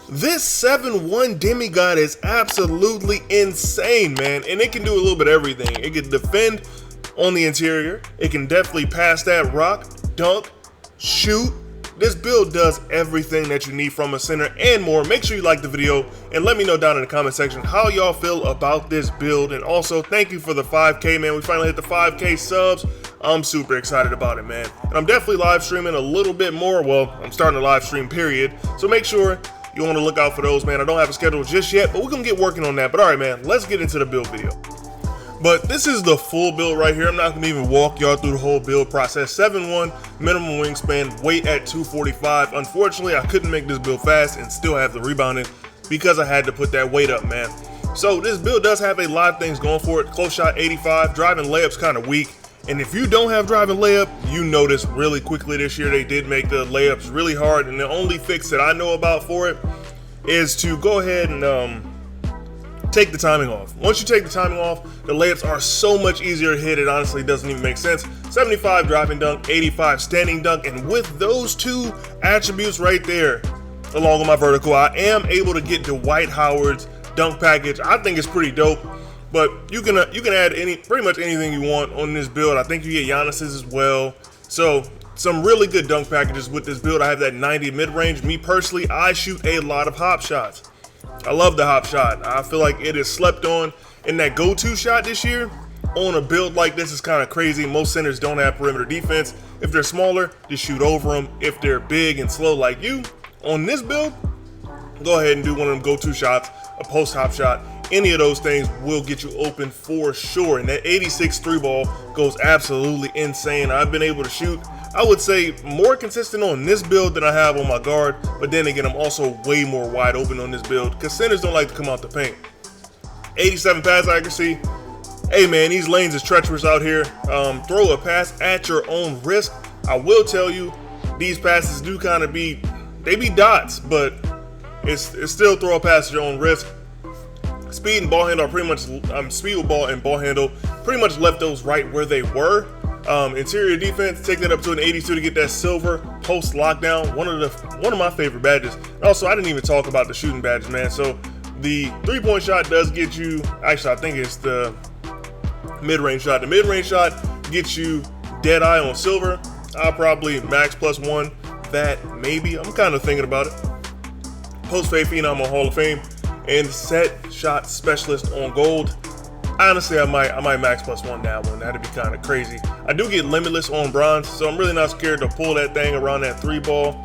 This 7-1 Demigod is absolutely insane, man, and it can do a little bit of everything. It can defend on the interior, it can definitely pass that rock, dunk, shoot. This build does everything that you need from a center and more. Make sure you like the video and let me know down in the comment section how y'all feel about this build. And also, thank you for the 5K, man. We finally hit the 5K subs. I'm super excited about it, man. And I'm definitely live streaming a little bit more. Well, I'm starting a live stream, period. So make sure you want to look out for those, man. I don't have a schedule just yet, but we're going to get working on that. But all right, man, let's get into the build video. But this is the full build right here. I'm not going to even walk y'all through the whole build process. 7-1, minimum wingspan, weight at 245. Unfortunately, I couldn't make this build fast and still have the rebounding because I had to put that weight up, man. So this build does have a lot of things going for it. Close shot 85, driving layup's kind of weak. And if you don't have driving layup, you notice really quickly this year they did make the layups really hard. And the only fix that I know about for it is to go ahead and take the timing off. Once you take the timing off, the layups are so much easier to hit, it honestly doesn't even make sense. 75 driving dunk, 85 standing dunk, and with those two attributes right there, along with my vertical, I am able to get Dwight Howard's dunk package. I think it's pretty dope, but you can add pretty much anything you want on this build. I think you get Giannis's as well. So some really good dunk packages with this build. I have that 90 mid-range. Me personally, I shoot a lot of hop shots. I love the hop shot. I feel like it is slept on, and that go-to shot this year on a build like this is kind of crazy. Most centers don't have perimeter defense. If they're smaller, just shoot over them. If they're big and slow like you, on this build, go ahead and do one of them go-to shots, a post hop shot. Any of those things will get you open for sure. And that 86 3 ball goes absolutely insane. I've been able to shoot, I would say, more consistent on this build than I have on my guard, but then again, I'm also way more wide open on this build because centers don't like to come out the paint. 87 pass accuracy. Hey man, these lanes is treacherous out here. Throw a pass at your own risk. I will tell you, these passes do kind of be dots, but it's still throw a pass at your own risk. Speed and ball handle are pretty much, speed with ball and ball handle pretty much left those right where they were. Interior defense, take that up to an 82 to get that silver post lockdown. One of my favorite badges. Also, I didn't even talk about the shooting badges, man. So the 3-point shot does get you, actually I think it's the mid-range shot. The mid-range shot gets you dead eye on silver. I'll probably max +1 that, maybe. I'm kind of thinking about it. Post fade phenom on Hall of Fame, and set shot specialist on gold. Honestly, I might max +1 that one. That'd be kind of crazy. I do get limitless on bronze, so I'm really not scared to pull that thing around that 3 ball.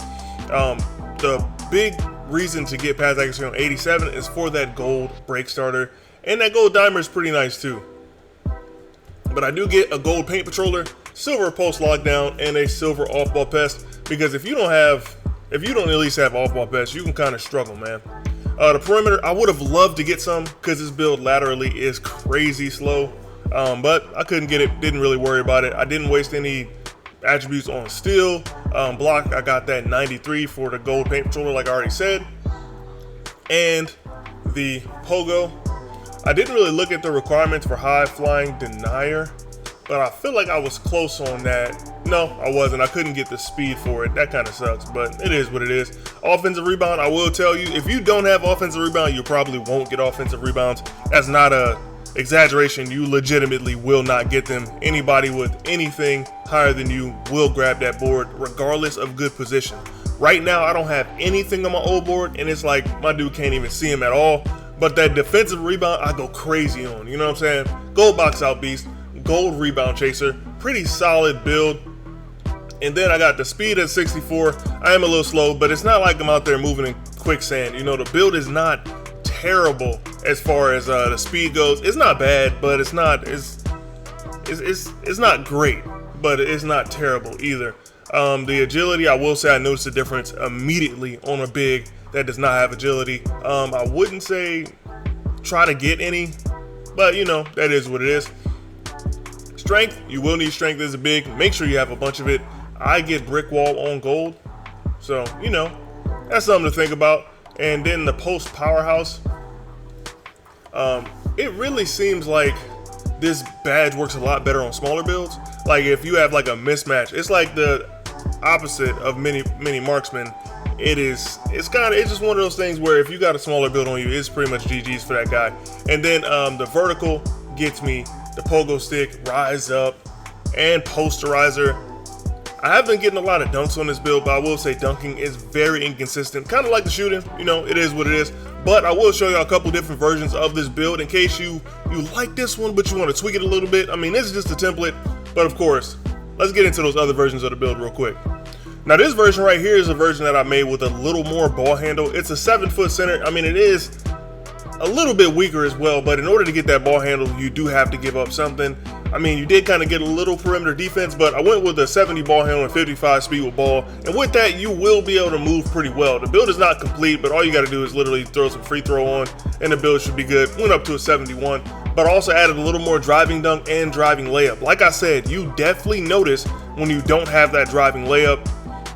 The big reason to get pass accuracy on 87 is for that gold break starter, and that gold dimer is pretty nice too. But I do get a gold paint patroller, silver post lockdown, and a silver off ball pest, because if you don't at least have off ball pest, you can kind of struggle, man. The perimeter, I would have loved to get some because this build laterally is crazy slow, but I couldn't get it, didn't really worry about it. I didn't waste any attributes on steel. Block, I got that 93 for the gold paint patroller like I already said. And the pogo, I didn't really look at the requirements for high flying denier, but I feel like I was close on that. No, I wasn't. I couldn't get the speed for it. That kind of sucks, but it is what it is. Offensive rebound, I will tell you, if you don't have offensive rebound, you probably won't get offensive rebounds. That's not a exaggeration. You legitimately will not get them. Anybody with anything higher than you will grab that board, regardless of good position. Right now, I don't have anything on my old board, and it's like my dude can't even see him at all. But that defensive rebound, I go crazy on. You know what I'm saying? Gold box out beast, gold rebound chaser, pretty solid build. And then I got the speed at 64. I am a little slow, but it's not like I'm out there moving in quicksand. You know, the build is not terrible as far as the speed goes. It's not bad, but it's not great, but it's not terrible either. The agility, I will say I noticed a difference immediately on a big that does not have agility. I wouldn't say try to get any, but you know, that is what it is. Strength, you will need strength as a big. Make sure you have a bunch of it. I get brick wall on gold, so you know, that's something to think about. And then the post powerhouse, it really seems like this badge works a lot better on smaller builds. Like if you have like a mismatch, it's like the opposite of mini marksman it's just one of those things where if you got a smaller build on you, it's pretty much GG's for that guy. And then the vertical gets me the pogo stick, rise up, and posterizer. I have been getting a lot of dunks on this build, but I will say dunking is very inconsistent, kind of like the shooting. You know, it is what it is. But I will show you a couple different versions of this build in case you like this one but you want to tweak it a little bit. I mean, this is just a template, but of course, let's get into those other versions of the build real quick. Now this version right here is a version that I made with a little more ball handle. It's a 7-foot center. I mean, it is a little bit weaker as well, but in order to get that ball handle, you do have to give up something. I mean, you did kind of get a little perimeter defense, but I went with a 70 ball handle and 55 speed with ball. And with that, you will be able to move pretty well. The build is not complete, but all you got to do is literally throw some free throw on, and the build should be good. Went up to a 71, but I also added a little more driving dunk and driving layup. Like I said, you definitely notice when you don't have that driving layup.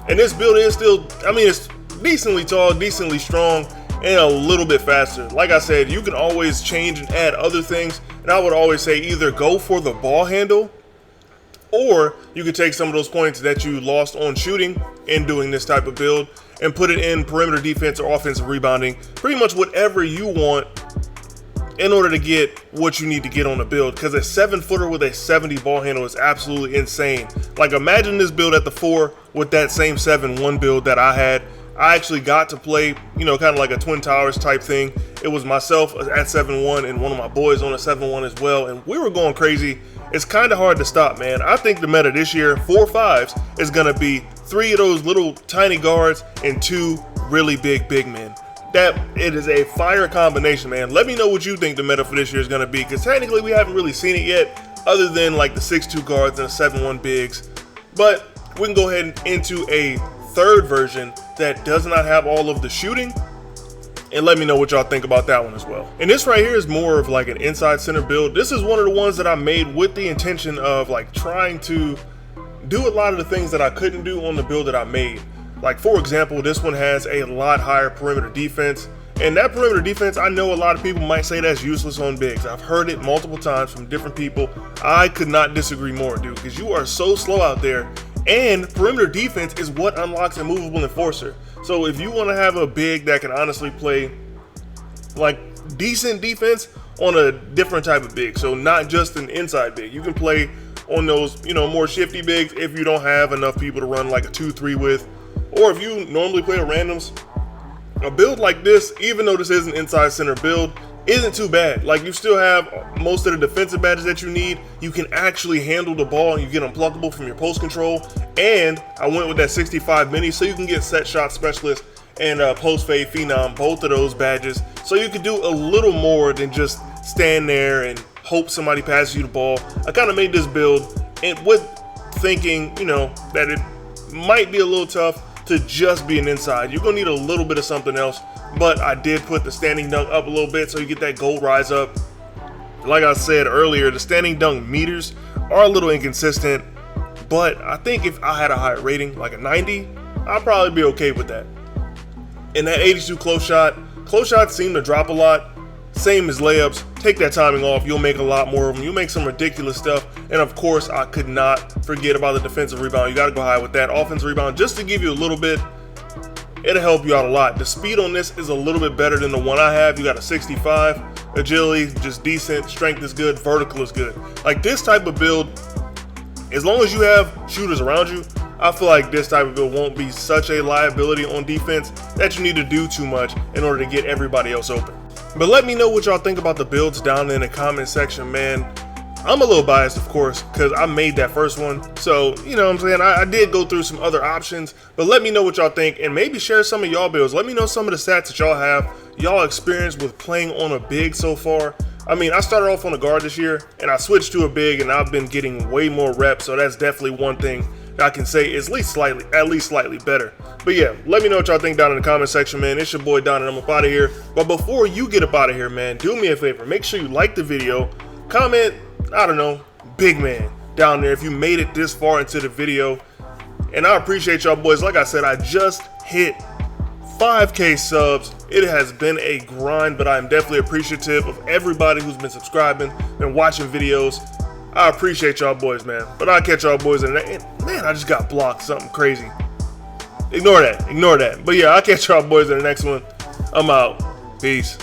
And this build is still, I mean, it's decently tall, decently strong, and a little bit faster. Like I said, you can always change and add other things, and I would always say either go for the ball handle, or you could take some of those points that you lost on shooting in doing this type of build and put it in perimeter defense or offensive rebounding, pretty much whatever you want in order to get what you need to get on the build, because a 7-footer with a 70 ball handle is absolutely insane. Like, imagine this build at the 4 with that same 7-1 build that I had. I actually got to play, you know, kind of like a Twin Towers type thing. It was myself at 7-1 and one of my boys on a 7-1 as well, and we were going crazy. It's kind of hard to stop, man. I think the meta this year, 4 5s, is going to be 3 of those little tiny guards and 2 really big men. It is a fire combination, man. Let me know what you think the meta for this year is going to be, because technically we haven't really seen it yet, other than like the 6'2 guards and the 7'1 bigs. But we can go ahead and into a third version that does not have all of the shooting, and let me know what y'all think about that one as well. And this right here is more of like an inside center build. This is one of the ones that I made with the intention of like trying to do a lot of the things that I couldn't do on the build that I made. Like, for example, this one has a lot higher perimeter defense, and that perimeter defense, I know a lot of people might say that's useless on bigs. I've heard it multiple times from different people. I could not disagree more, dude, because you are so slow out there, and perimeter defense is what unlocks a movable enforcer. So if you want to have a big that can honestly play like decent defense on a different type of big, so not just an inside big, you can play on those, you know, more shifty bigs if you don't have enough people to run like a 2-3 with. Or if you normally play a randoms, a build like this, even though this is an inside center build, isn't too bad. Like, you still have most of the defensive badges that you need. You can actually handle the ball and you get unpluckable from your post control. And I went with that 65 mini, so you can get set shot specialist and post fade phenom, both of those badges. So you can do a little more than just stand there and hope somebody passes you the ball. I kind of made this build and with thinking, you know, that it might be a little tough to just be an inside. You're gonna need a little bit of something else, but I did put the standing dunk up a little bit so you get that gold rise up. Like I said earlier, the standing dunk meters are a little inconsistent, but I think if I had a higher rating, like a 90, I'd probably be okay with that. And that 82 close shots seem to drop a lot. Same as layups. Take that timing off, you'll make a lot more of them. You'll make some ridiculous stuff. And of course, I could not forget about the defensive rebound. You got to go high with that. Offensive rebound, just to give you a little bit, it'll help you out a lot. The speed on this is a little bit better than the one I have. You got a 65. Agility, just decent. Strength is good. Vertical is good. Like, this type of build, as long as you have shooters around you, I feel like this type of build won't be such a liability on defense that you need to do too much in order to get everybody else open. But let me know what y'all think about the builds down in the comment section, man. I'm a little biased, of course, because I made that first one. So, you know what I'm saying? I did go through some other options, but let me know what y'all think and maybe share some of y'all builds. Let me know some of the stats that y'all have, y'all experience with playing on a big so far. I mean, I started off on a guard this year and I switched to a big and I've been getting way more reps. So that's definitely one thing I can say is at least slightly better. But yeah, let me know what y'all think down in the comment section, man. It's your boy Don and I'm up out of here. But before you get up out of here, man, do me a favor. Make sure you like the video, comment, I don't know, big man down there if you made it this far into the video. And I appreciate y'all boys. Like I said, I just hit 5K subs. It has been a grind, but I'm definitely appreciative of everybody who's been subscribing and watching videos. I appreciate y'all boys, man. But I'll catch y'all boys in the next. Man, I just got blocked. Something crazy. Ignore that. Ignore that. But yeah, I'll catch y'all boys in the next one. I'm out. Peace.